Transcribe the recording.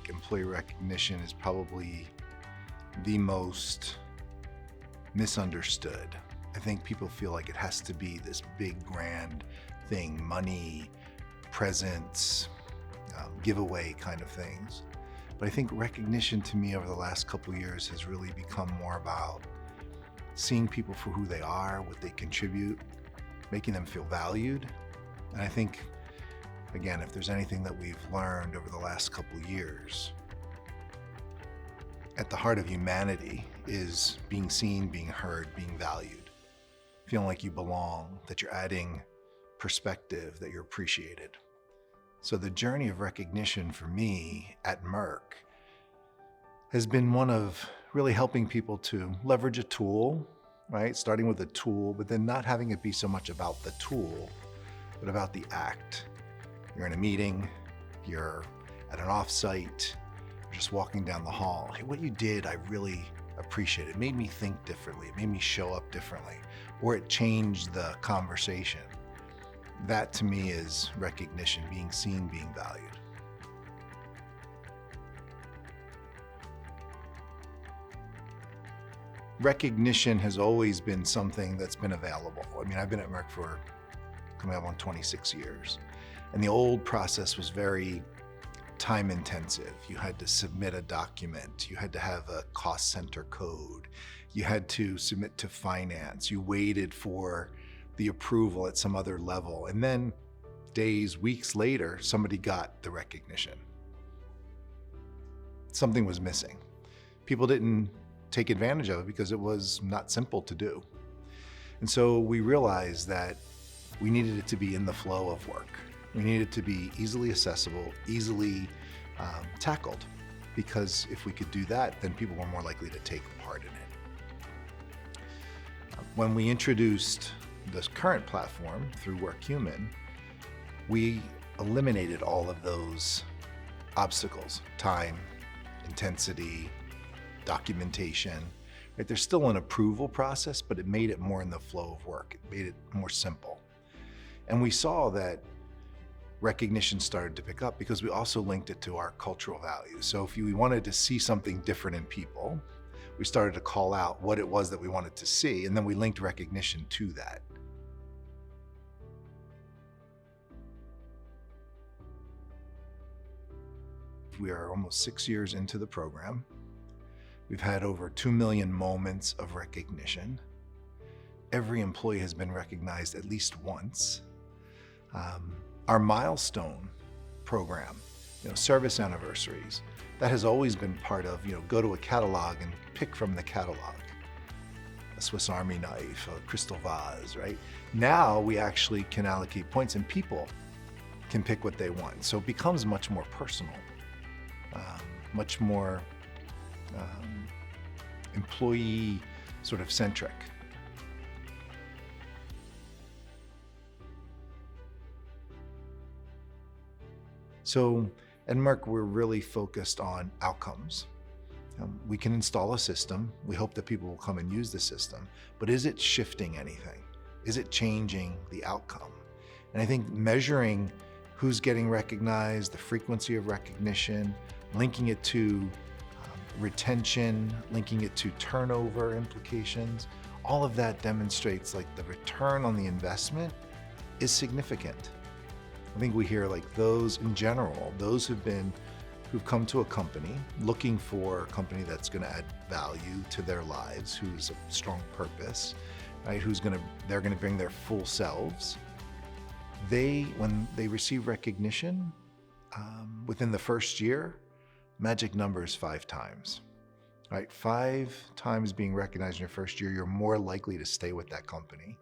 employee recognition is probably the most misunderstood. I think people feel like it has to be this big, grand thing, money, presents, giveaway kind of things. But I think recognition to me over the last couple of years has really become more about seeing people for who they are, what they contribute, making them feel valued. And I think, again, if there's anything that we've learned over the last couple of years, at the heart of humanity is being seen, being heard, being valued, feeling like you belong, that you're adding perspective, that you're appreciated. So the journey of recognition for me at Merck has been one of really helping people to leverage a tool, right? Starting with a tool, but then not having it be so much about the tool, but about the act. You're in a meeting, you're at an offsite, you're just walking down the hall. Hey, what you did, I really appreciate it. It made me think differently. It made me show up differently, or it changed the conversation. That to me is recognition, being seen, being valued. Recognition has always been something that's been available. I mean, I've been at Merck for coming up on 26 years. And the old process was very time intensive. You had to submit a document. You had to have a cost center code. You had to submit to finance. You waited for the approval at some other level. And then days, weeks later, somebody got the recognition. Something was missing. People didn't take advantage of it because it was not simple to do. And so we realized that we needed it to be in the flow of work. We needed it to be easily accessible, easily tackled, because if we could do that, then people were more likely to take part in it. When we introduced this current platform through WorkHuman, we eliminated all of those obstacles, time, intensity, documentation. Right? There's still an approval process, but it made it more in the flow of work. It made it more simple. And we saw that recognition started to pick up because we also linked it to our cultural values. So if we wanted to see something different in people, we started to call out what it was that we wanted to see, and then we linked recognition to that. We are almost 6 years into the program. We've had over 2 million moments of recognition. Every employee has been recognized at least once. Our milestone program, service anniversaries, that has always been part of, go to a catalog and pick from the catalog. A Swiss Army knife, a crystal vase, right? Now we actually can allocate points and people can pick what they want. So it becomes much more personal, much more employee sort of centric. So at Merck, we're really focused on outcomes. We can install a system. We hope that people will come and use the system, but is it shifting anything? Is it changing the outcome? And I think measuring who's getting recognized, the frequency of recognition, linking it to retention, linking it to turnover implications, all of that demonstrates like the return on the investment is significant. I think we hear like those in general, those who've come to a company looking for a company that's going to add value to their lives, who's a strong purpose, right? They're going to bring their full selves. When they receive recognition within the first year, magic number is 5 times, right? 5 times being recognized in your first year, you're more likely to stay with that company.